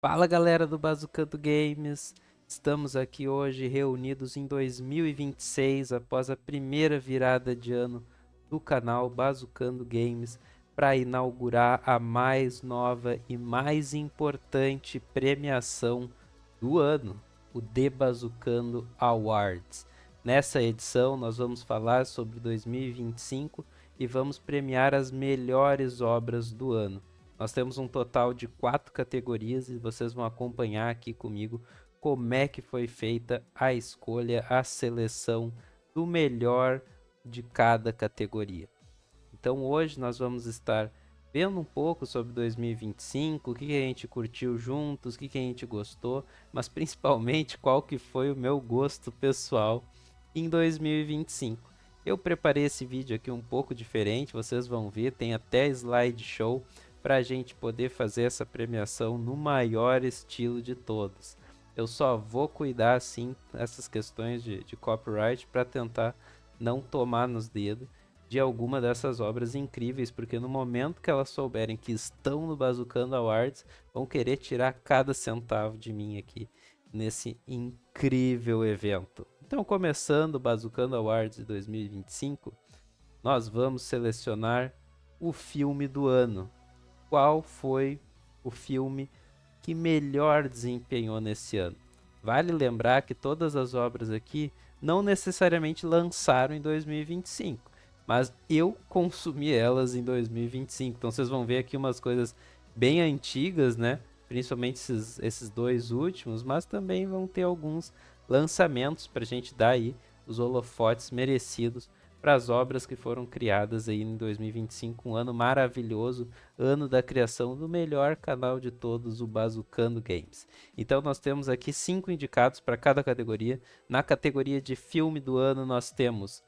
Fala galera do Bazucando Games, estamos aqui hoje reunidos em 2026 após a primeira virada de ano do canal Bazucando Games para inaugurar a mais nova e mais importante premiação do ano, o The Bazucando Awards. Nessa edição nós vamos falar sobre 2025 e vamos premiar as melhores obras do ano. Nós temos um total de 4 categorias e vocês vão acompanhar aqui comigo como é que foi feita a escolha, a seleção do melhor de cada categoria. Então hoje nós vamos estar vendo um pouco sobre 2025, o que a gente curtiu juntos, o que a gente gostou, mas principalmente qual que foi o meu gosto pessoal em 2025. Eu preparei esse vídeo aqui um pouco diferente, vocês vão ver, tem até slideshow para a gente poder fazer essa premiação no maior estilo de todos. Eu só vou cuidar assim essas questões de copyright para tentar não tomar nos dedos de alguma dessas obras incríveis, porque no momento que elas souberem que estão no Bazucando Awards, vão querer tirar cada centavo de mim aqui nesse incrível evento. Então, começando o Bazucando Awards de 2025, nós vamos selecionar o filme do ano. Qual foi o filme que melhor desempenhou nesse ano? Vale lembrar que todas as obras aqui não necessariamente lançaram em 2025, mas eu consumi elas em 2025. Então vocês vão ver aqui umas coisas bem antigas, né? Principalmente esses dois últimos, mas também vão ter alguns lançamentos para a gente dar aí os holofotes merecidos para as obras que foram criadas aí em 2025, um ano maravilhoso, ano da criação do melhor canal de todos, o Bazucando Games. Então nós temos aqui 5 indicados para cada categoria. Na categoria de filme do ano nós temos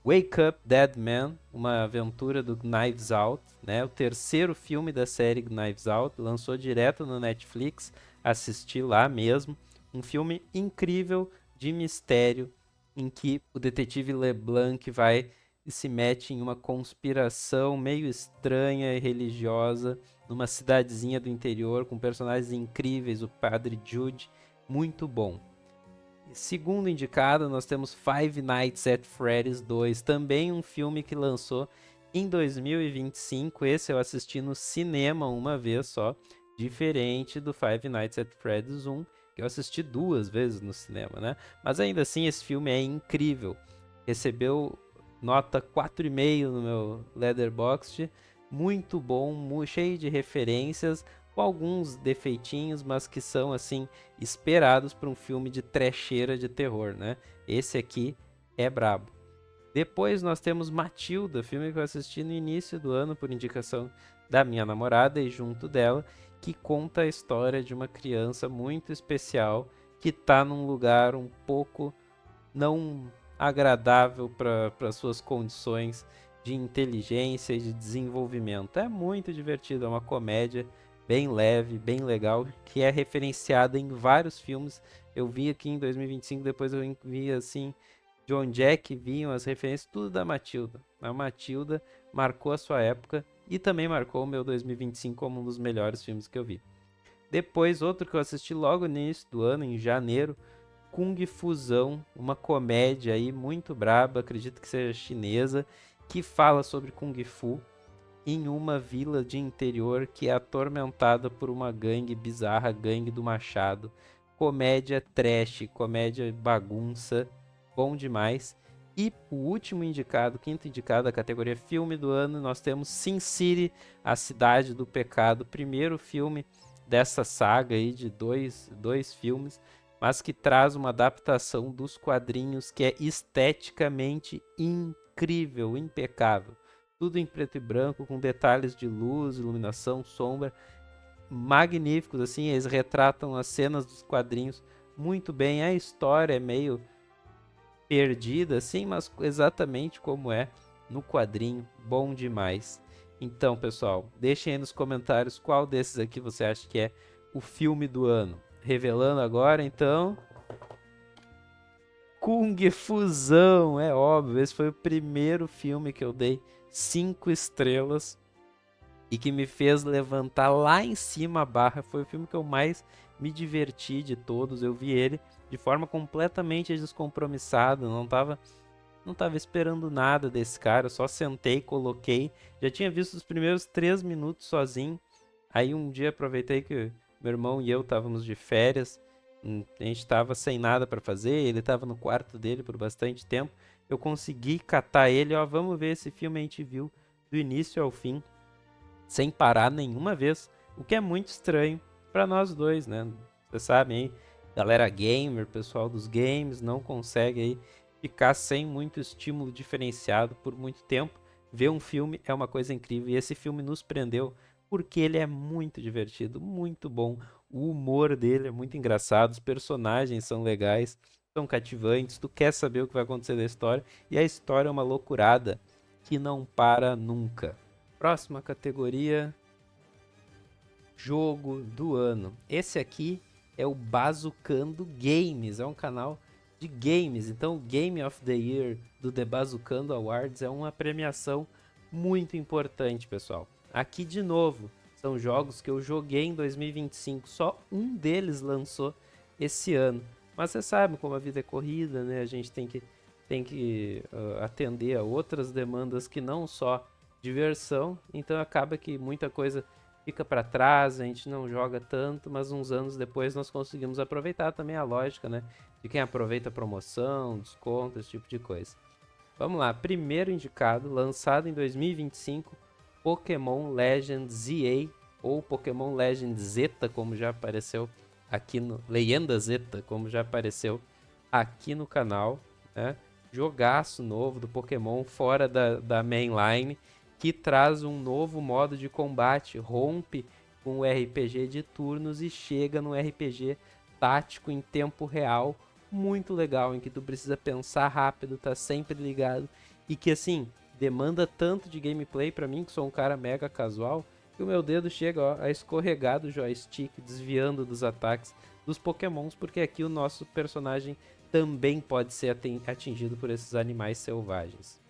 Wake Up Dead Man, uma aventura do Knives Out, né? O terceiro filme da série Knives Out, lançou direto no Netflix, assisti lá mesmo. Um filme incrível de mistério em que o detetive LeBlanc vai e se mete em uma conspiração meio estranha e religiosa numa cidadezinha do interior com personagens incríveis, o Padre Jude, muito bom. Segundo indicado, nós temos Five Nights at Freddy's 2, também um filme que lançou em 2025. Esse eu assisti no cinema uma vez só, diferente do Five Nights at Freddy's 1, que eu assisti duas vezes no cinema, né? Mas ainda assim, esse filme é incrível. Recebeu nota 4,5 no meu Letterboxd, muito bom, cheio de referências, com alguns defeitinhos, mas que são assim esperados para um filme de trecheira de terror, né? Esse aqui é brabo. Depois nós temos Matilda, filme que eu assisti no início do ano por indicação da minha namorada e junto dela, que conta a história de uma criança muito especial que está num lugar um pouco não agradável para suas condições de inteligência e de desenvolvimento. É muito divertido, é uma comédia bem leve, bem legal, que é referenciada em vários filmes. Eu vi aqui em 2025, depois eu vi assim de onde é que vinham as referências, tudo da Matilda. A Matilda marcou a sua época e também marcou o meu 2025 como um dos melhores filmes que eu vi. Depois, outro que eu assisti logo no início do ano, em janeiro, Kung Fusão, uma comédia aí muito braba, acredito que seja chinesa, que fala sobre Kung Fu em uma vila de interior que é atormentada por uma gangue bizarra, gangue do Machado. Comédia trash, comédia bagunça, bom demais. E o último indicado, quinto indicado da categoria filme do ano, nós temos Sin City, A Cidade do Pecado, primeiro filme dessa saga aí de dois filmes, mas que traz uma adaptação dos quadrinhos que é esteticamente incrível, impecável. Tudo em preto e branco, com detalhes de luz, iluminação, sombra, magníficos, assim, eles retratam as cenas dos quadrinhos muito bem. A história é meio perdida, assim, mas exatamente como é no quadrinho, bom demais. Então, pessoal, deixem aí nos comentários qual desses aqui você acha que é o filme do ano. Revelando agora, então, Kung Fusão, é óbvio, esse foi o primeiro filme que eu dei 5 estrelas e que me fez levantar lá em cima a barra. Foi o filme que eu mais me diverti de todos. Eu vi ele de forma completamente descompromissada, não tava esperando nada desse cara, eu só sentei, coloquei. Já tinha visto os primeiros 3 minutos sozinho. Aí um dia aproveitei que meu irmão e eu estávamos de férias, a gente estava sem nada para fazer, ele estava no quarto dele por bastante tempo. Eu consegui catar ele, ó, vamos ver esse filme. A gente viu do início ao fim, sem parar nenhuma vez, o que é muito estranho para nós dois, né? Vocês sabem aí, galera gamer, pessoal dos games, não consegue aí ficar sem muito estímulo diferenciado por muito tempo. Ver um filme é uma coisa incrível e esse filme nos prendeu porque ele é muito divertido, muito bom. O humor dele é muito engraçado, os personagens são legais, são cativantes, tu quer saber o que vai acontecer da história e a história é uma loucurada que não para nunca. Próxima categoria, jogo do ano. Esse aqui é o Bazucando Games, é um canal de games. Então, o Game of the Year do The Bazucando Awards é uma premiação muito importante, pessoal. Aqui de novo, são jogos que eu joguei em 2025, só um deles lançou esse ano. Mas você sabe como a vida é corrida, né? A gente tem que atender a outras demandas que não só diversão, então acaba que muita coisa fica para trás, a gente não joga tanto, mas uns anos depois nós conseguimos aproveitar também a lógica, né? De quem aproveita promoção, desconto, esse tipo de coisa. Vamos lá, primeiro indicado, lançado em 2025, Pokémon Legends ZA, ou Pokémon Legends Zeta, como já apareceu aqui no... Leyenda Zeta, como já apareceu aqui no canal, né? Jogaço novo do Pokémon fora da mainline, que traz um novo modo de combate, rompe com o RPG de turnos e chega no RPG tático em tempo real, muito legal, em que tu precisa pensar rápido, tá sempre ligado, e que assim, demanda tanto de gameplay pra mim, que sou um cara mega casual, que o meu dedo chega ó, a escorregar do joystick, desviando dos ataques dos pokémons, porque aqui o nosso personagem também pode ser atingido por esses animais selvagens.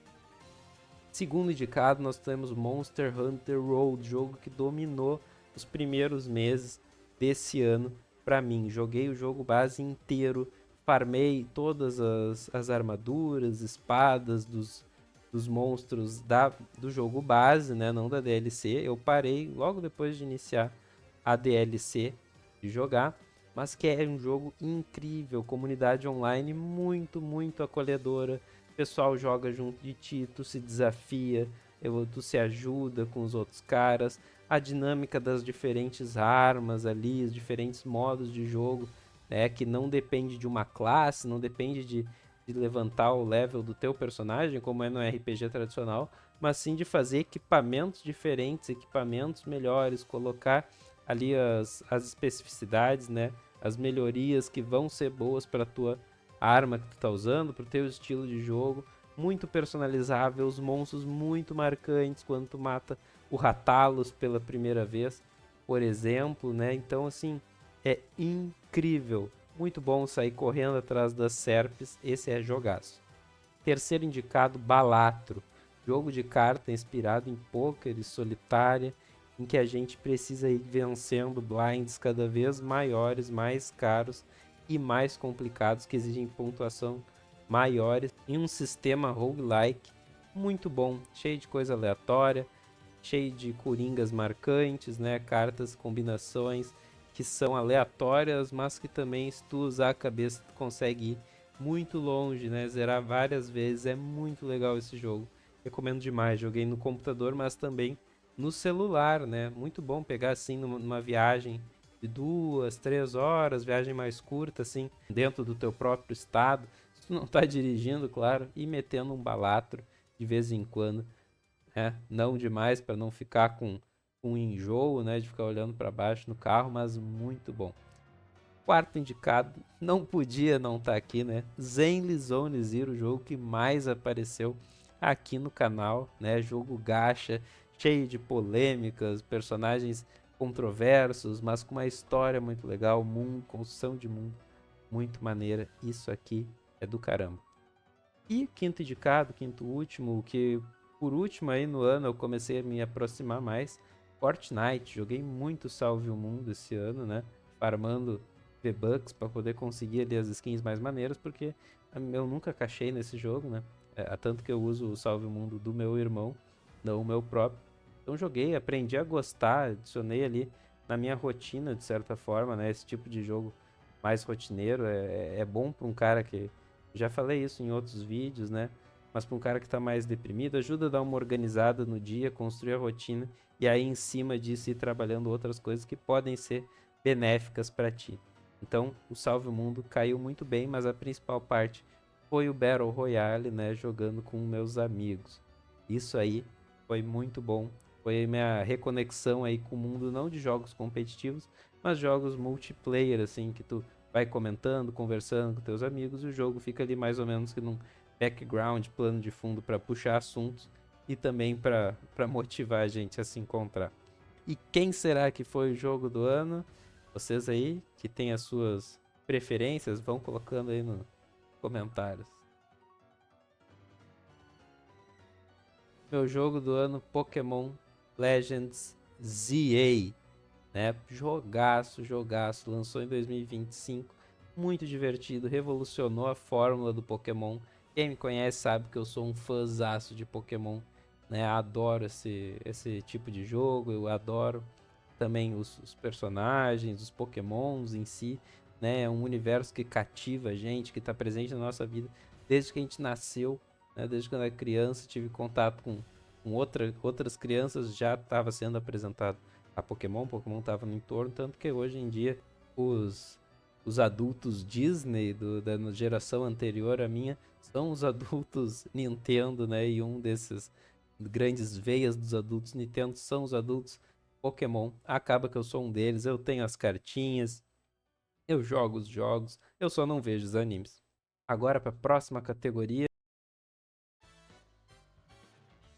Segundo indicado, nós temos Monster Hunter World, jogo que dominou os primeiros meses desse ano para mim. Joguei o jogo base inteiro, farmei todas as armaduras, espadas dos monstros do jogo base, né, não da DLC. Eu parei logo depois de iniciar a DLC de jogar, mas que é um jogo incrível, comunidade online muito acolhedora. O pessoal joga junto de ti, tu se desafia, tu se ajuda com os outros caras. A dinâmica das diferentes armas ali, os diferentes modos de jogo, né, que não depende de uma classe, não depende de levantar o level do teu personagem, como é no RPG tradicional, mas sim de fazer equipamentos diferentes, equipamentos melhores, colocar ali as especificidades, né, as melhorias que vão ser boas para tua arma que tu tá usando, pro teu estilo de jogo, muito personalizável, os monstros muito marcantes quando tu mata o Ratalos pela primeira vez, por exemplo, né? Então assim, é incrível, muito bom sair correndo atrás das serpes, esse é jogaço. Terceiro indicado, Balatro, jogo de carta inspirado em poker e solitária, em que a gente precisa ir vencendo blinds cada vez maiores, mais caros e mais complicados, que exigem pontuação maiores, em um sistema roguelike muito bom, cheio de coisa aleatória, cheio de coringas marcantes, né? Cartas, combinações que são aleatórias, mas que também, se tu usar a cabeça, tu consegue ir muito longe, né? Zerar várias vezes, é muito legal esse jogo. Recomendo demais, joguei no computador, mas também no celular, né? Muito bom pegar assim numa viagem de 2, 3 horas, viagem mais curta, assim, dentro do teu próprio estado. Se tu não tá dirigindo, claro, e metendo um balatro de vez em quando, né? Não demais para não ficar com enjoo, né? De ficar olhando para baixo no carro, mas muito bom. Quarto indicado, não podia não estar aqui, né? Zenless Zone Zero, o jogo que mais apareceu aqui no canal, né? Jogo gacha, cheio de polêmicas, personagens controversos, mas com uma história muito legal, construção de mundo muito maneira. Isso aqui é do caramba. E quinto indicado, quinto último, o que por último aí no ano eu comecei a me aproximar mais, Fortnite, joguei muito Salve o Mundo esse ano, né? Farmando V-Bucks para poder conseguir ali as skins mais maneiras, porque eu nunca cachei nesse jogo, né? Tanto que eu uso o Salve o Mundo do meu irmão, não o meu próprio. Então joguei, aprendi a gostar, adicionei ali na minha rotina, de certa forma, né? Esse tipo de jogo mais rotineiro é bom para um cara que... Já falei isso em outros vídeos, né? Mas para um cara que está mais deprimido, ajuda a dar uma organizada no dia, construir a rotina e aí em cima disso ir trabalhando outras coisas que podem ser benéficas para ti. Então, o Salve o Mundo caiu muito bem, mas a principal parte foi o Battle Royale, né, jogando com meus amigos. Isso aí foi muito bom. Foi a minha reconexão aí com o mundo não de jogos competitivos, mas jogos multiplayer, assim, que tu vai comentando, conversando com teus amigos, e o jogo fica ali mais ou menos que num background, plano de fundo para puxar assuntos e também para motivar a gente a se encontrar. E quem será que foi o jogo do ano? Vocês aí que têm as suas preferências, vão colocando aí nos comentários. Meu jogo do ano, Pokémon Legends ZA, né? Jogaço, jogaço, lançou em 2025, muito divertido, revolucionou a fórmula do Pokémon. Quem me conhece sabe que eu sou um fãzaço de Pokémon, né? Adoro esse tipo de jogo, eu adoro também os personagens, os Pokémons em si, né? É um universo que cativa a gente, que está presente na nossa vida desde que a gente nasceu, né? Desde quando era criança, tive contato com outras crianças, já estava sendo apresentado a Pokémon estava no entorno, tanto que hoje em dia os, os adultos Disney da geração anterior à minha são os adultos Nintendo, né? E um desses grandes veias dos adultos Nintendo são os adultos Pokémon. Acaba que eu sou um deles, eu tenho as cartinhas, eu jogo os jogos, eu só não vejo os animes. Agora para a próxima categoria,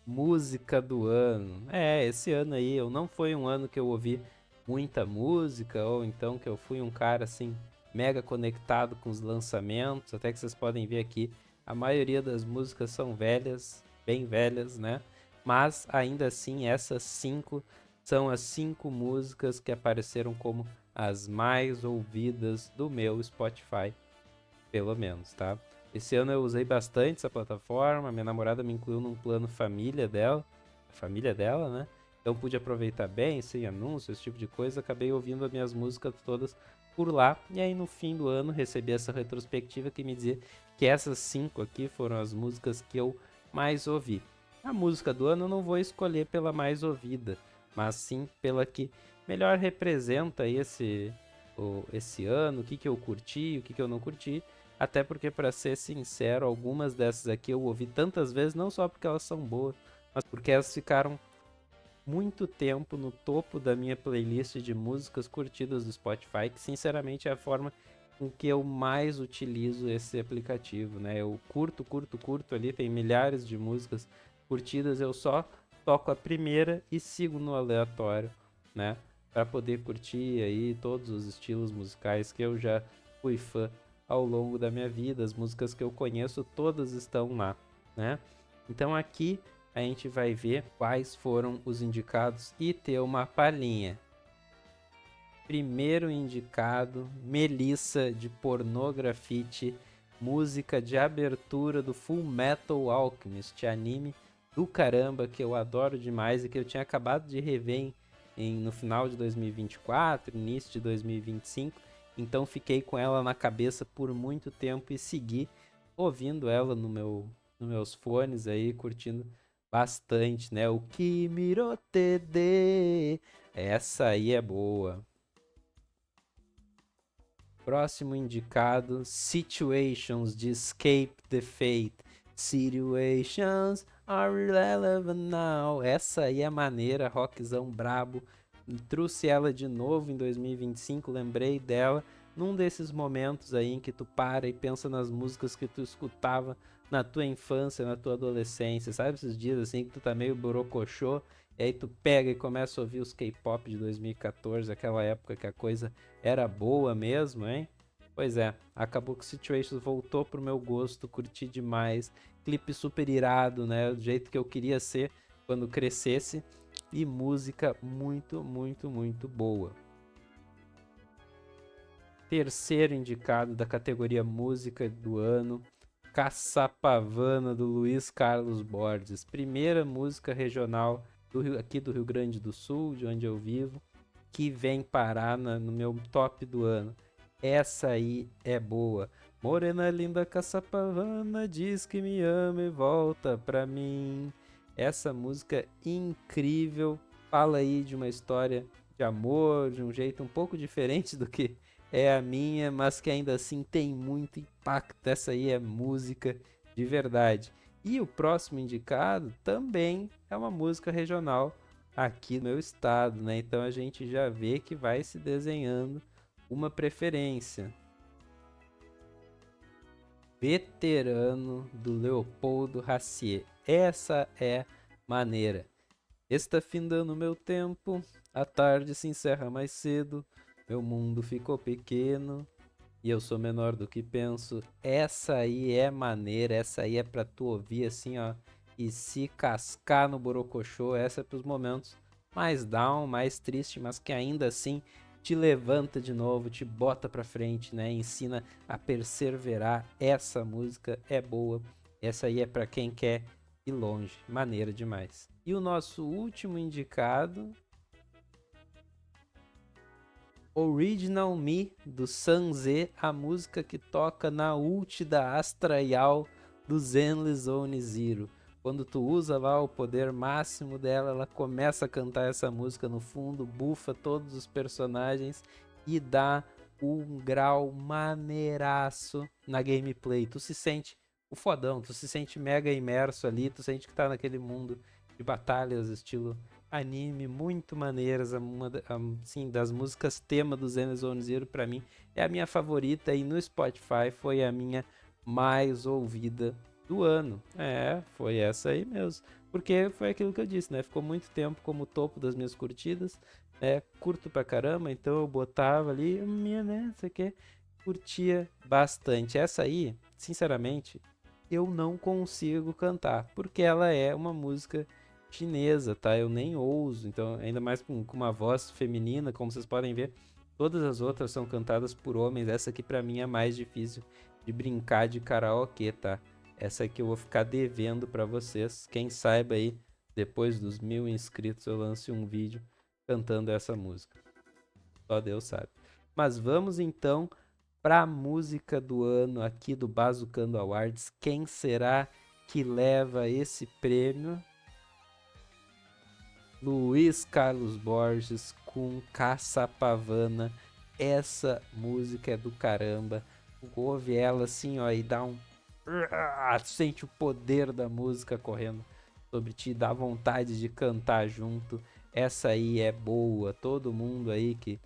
música do ano. Esse ano aí eu não foi um ano que eu ouvi muita música, ou então que eu fui um cara assim mega conectado com os lançamentos, até que vocês podem ver aqui, a maioria das músicas são velhas, bem velhas, né? Mas ainda assim essas 5 são as 5 músicas que apareceram como as mais ouvidas do meu Spotify, pelo menos, tá? Esse ano eu usei bastante essa plataforma, minha namorada me incluiu num plano família dela, a família dela, né? Então pude aproveitar bem, sem anúncios, esse tipo de coisa, acabei ouvindo as minhas músicas todas por lá, e aí no fim do ano recebi essa retrospectiva que me dizia que essas 5 aqui foram as músicas que eu mais ouvi. A música do ano eu não vou escolher pela mais ouvida, mas sim pela que melhor representa esse ano, o que eu curti, o que eu não curti. Até porque, para ser sincero, algumas dessas aqui eu ouvi tantas vezes, não só porque elas são boas, mas porque elas ficaram muito tempo no topo da minha playlist de músicas curtidas do Spotify, que sinceramente é a forma com que eu mais utilizo esse aplicativo, né? Eu curto ali, tem milhares de músicas curtidas, eu só toco a primeira e sigo no aleatório, né? Para poder curtir aí todos os estilos musicais que eu já fui fã ao longo da minha vida, as músicas que eu conheço todas estão lá, né? Então aqui a gente vai ver quais foram os indicados e ter uma palhinha. Primeiro indicado, Melissa de Pornografite, música de abertura do Full Metal Alchemist, anime do caramba que eu adoro demais e que eu tinha acabado de rever no final de 2024, início de 2025. Então fiquei com ela na cabeça por muito tempo e segui ouvindo ela nos meus fones aí, curtindo bastante, né? O Kimirote de... Essa aí é boa. Próximo indicado, Situations de Escape the Fate. Situations are irrelevant now. Essa aí é maneira, rockzão brabo. Trouxe ela de novo em 2025, lembrei dela num desses momentos aí em que tu para e pensa nas músicas que tu escutava na tua infância, na tua adolescência, sabe esses dias assim que tu tá meio borocochô, e aí tu pega e começa a ouvir os K-pop de 2014, aquela época que a coisa era boa mesmo, hein? Pois é, acabou que Situations voltou pro meu gosto, curti demais, clipe super irado, né? Do jeito que eu queria ser quando crescesse. e música muito, muito, muito boa. Terceiro indicado da categoria Música do Ano, Caçapavana, do Luiz Carlos Borges. Primeira música regional aqui do Rio Grande do Sul, de onde eu vivo, que vem parar no meu top do ano. Essa aí é boa. Morena linda Caçapavana, diz que me ama e volta pra mim. Essa música incrível, fala aí de uma história de amor, de um jeito um pouco diferente do que é a minha, mas que ainda assim tem muito impacto. Essa aí é música de verdade. E o próximo indicado também é uma música regional aqui no meu estado, né? Então a gente já vê que vai se desenhando uma preferência. Veterano, do Leopoldo Racier. Essa é maneira. Está findando meu tempo, a tarde se encerra mais cedo, meu mundo ficou pequeno e eu sou menor do que penso. Essa aí é maneira, essa aí é pra tu ouvir assim, ó, e se cascar no borocochô. Essa é pros momentos mais down, mais triste, mas que ainda assim te levanta de novo, te bota pra frente, né? Ensina a perseverar. Essa música é boa. Essa aí é pra quem quer ir longe. Maneira demais. E o nosso último indicado, Original Me, do Sanzé, a música que toca na ult da Astraial do Zenless Zone Zero. Quando tu usa lá o poder máximo dela, ela começa a cantar essa música no fundo, bufa todos os personagens e dá um grau maneiraço na gameplay. Tu se sente o fodão, tu se sente mega imerso ali, tu sente que tá naquele mundo de batalhas estilo anime, muito maneiras. Uma assim, das músicas tema do Zenless Zone Zero pra mim é a minha favorita e no Spotify foi a minha mais ouvida do ano. É, foi essa aí mesmo. Porque foi aquilo que eu disse, né? Ficou muito tempo como topo das minhas curtidas. Curto pra caramba, então eu botava ali, né, sei que, curtia bastante. Essa aí, sinceramente, eu não consigo cantar, porque ela é uma música chinesa, tá? Eu nem ouso, então, ainda mais com uma voz feminina, como vocês podem ver, todas as outras são cantadas por homens. Essa aqui pra mim é mais difícil de brincar de karaokê, tá? Essa aqui eu vou ficar devendo pra vocês. Quem saiba aí, depois dos 1000 inscritos, eu lance um vídeo cantando essa música. Só Deus sabe. Mas vamos então pra música do ano aqui do Bazucando Awards. Quem será que leva esse prêmio? Luiz Carlos Borges com Caçapavana. Essa música é do caramba. Ouve ela assim, ó, e dá um... Sente o poder da música correndo sobre ti, dá vontade de cantar junto. Essa aí é boa. Todo mundo aí que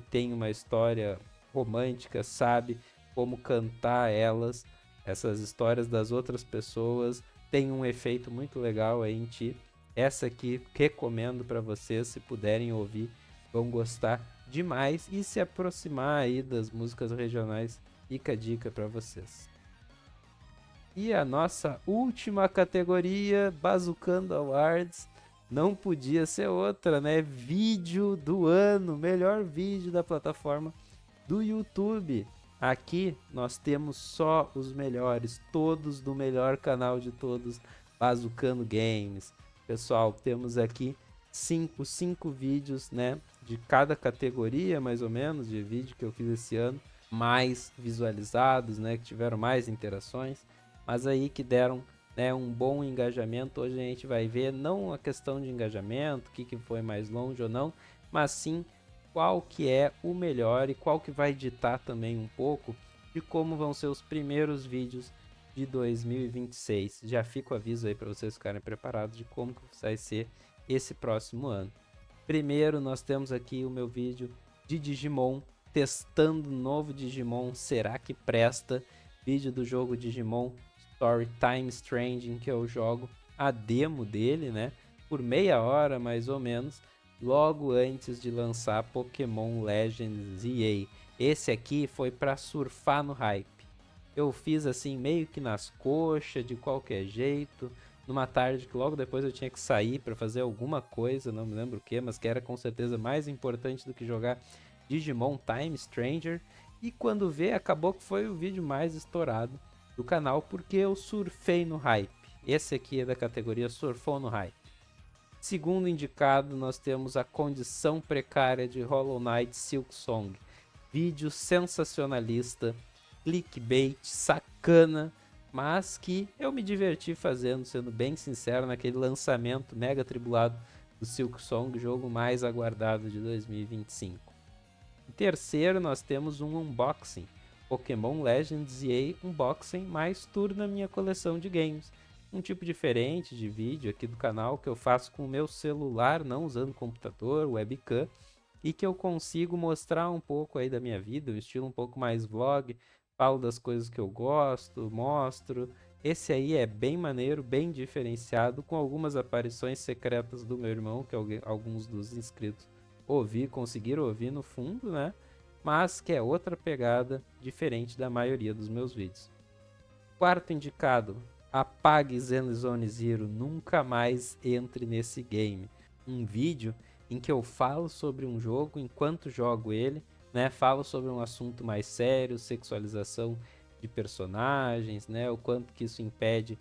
tem uma história romântica sabe como cantar elas. Essas histórias das outras pessoas têm um efeito muito legal aí em ti. Essa aqui recomendo para vocês, se puderem ouvir, vão gostar demais e se aproximar aí das músicas regionais. Fica a dica para vocês. E a nossa última categoria, Bazucando Awards, não podia ser outra, né? Vídeo do ano, melhor vídeo da plataforma do YouTube. Aqui nós temos só os melhores, todos do melhor canal de todos, Bazucando Games. Pessoal, temos aqui cinco vídeos, né, de cada categoria, mais ou menos, de vídeo que eu fiz esse ano, mais visualizados, né, que tiveram mais interações, mas aí que deram, né, um bom engajamento. Hoje a gente vai ver não a questão de engajamento, o que foi mais longe ou não, mas sim qual que é o melhor e qual que vai ditar também um pouco de como vão ser os primeiros vídeos de 2026. Já fica o aviso aí para vocês ficarem preparados de como que vai ser esse próximo ano. Primeiro nós temos aqui o meu vídeo de Digimon, testando o novo Digimon, será que presta? Vídeo do jogo Digimon Story Time Stranging, que eu jogo a demo dele, né? Por meia hora mais ou menos, logo antes de lançar Pokémon Legends EA. Esse aqui foi para surfar no hype. Eu fiz assim meio que nas coxas, de qualquer jeito, numa tarde que logo depois eu tinha que sair para fazer alguma coisa, não me lembro o que, mas que era com certeza mais importante do que jogar Digimon Time Stranger. E quando vê, acabou que foi o vídeo mais estourado do canal, porque eu surfei no hype. Esse aqui é da categoria Surfou no Hype. Segundo indicado, nós temos a condição precária de Hollow Knight Silksong. Vídeo sensacionalista, clickbait, sacana, mas que eu me diverti fazendo, sendo bem sincero, naquele lançamento mega atribulado do Silksong, jogo mais aguardado de 2025. Em terceiro, nós temos um unboxing, Pokémon Legends EA Unboxing mais tour na minha coleção de games. Um tipo diferente de vídeo aqui do canal que eu faço com o meu celular, não usando computador, webcam, e que eu consigo mostrar um pouco aí da minha vida, um estilo um pouco mais vlog, falo das coisas que eu gosto, mostro. Esse aí é bem maneiro, bem diferenciado, com algumas aparições secretas do meu irmão, que alguns dos inscritos conseguiram ouvir no fundo, né? Mas que é outra pegada diferente da maioria dos meus vídeos. Quarto indicado, apague Zenless Zero, nunca mais entre nesse game. Um vídeo em que eu falo sobre um jogo enquanto jogo ele, né? Falo sobre um assunto mais sério, sexualização de personagens, né? O quanto que isso impede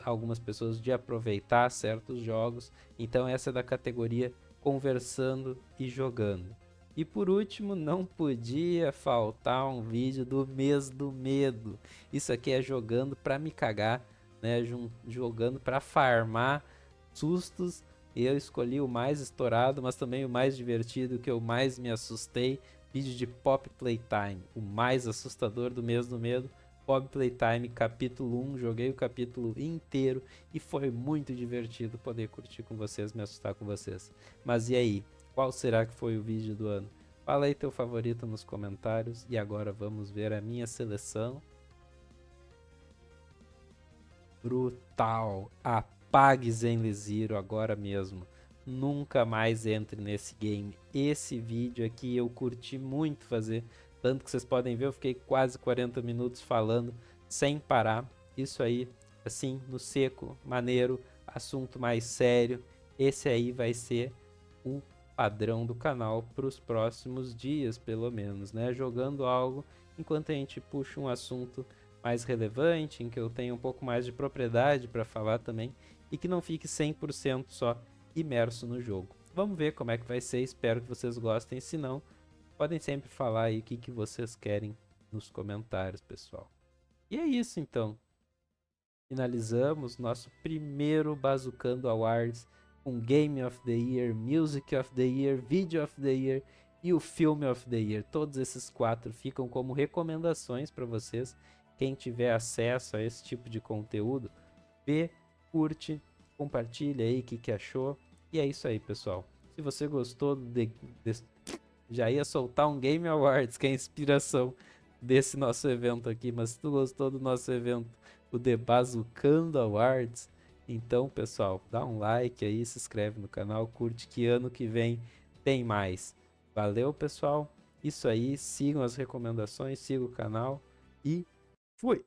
algumas pessoas de aproveitar certos jogos. Então essa é da categoria conversando e jogando. E por último, não podia faltar um vídeo do mês do medo. Isso aqui é jogando pra me cagar, né? Jogando pra farmar sustos. Eu escolhi o mais estourado, mas também o mais divertido, que eu mais me assustei. Vídeo de Pop Playtime, o mais assustador do mês do medo. Pop Playtime capítulo 1, joguei o capítulo inteiro e foi muito divertido poder curtir com vocês, me assustar com vocês. Mas e aí, qual será que foi o vídeo do ano? Fala aí teu favorito nos comentários e agora vamos ver a minha seleção. Brutal! Apague Zenless Zero agora mesmo. Nunca mais entre nesse game. Esse vídeo aqui eu curti muito fazer. Tanto que vocês podem ver, eu fiquei quase 40 minutos falando sem parar. Isso aí, assim, no seco, maneiro, assunto mais sério. Esse aí vai ser o padrão do canal para os próximos dias, pelo menos, né? Jogando algo enquanto a gente puxa um assunto mais relevante, em que eu tenha um pouco mais de propriedade para falar também e que não fique 100% só imerso no jogo. Vamos ver como é que vai ser, espero que vocês gostem, se não, podem sempre falar aí o que vocês querem nos comentários, pessoal. E é isso então. Finalizamos nosso primeiro Bazucando Awards com Game of the Year, Music of the Year, Video of the Year e o Film of the Year. Todos esses 4 ficam como recomendações para vocês. Quem tiver acesso a esse tipo de conteúdo, vê, curte, compartilha aí o que achou. E é isso aí, pessoal. Se você gostou já ia soltar um Game Awards, que é a inspiração desse nosso evento aqui, mas se tu gostou do nosso evento, o The Bazucando Awards, então, pessoal, dá um like aí, se inscreve no canal, curte que ano que vem tem mais. Valeu, pessoal. Isso aí, sigam as recomendações, sigam o canal e fui!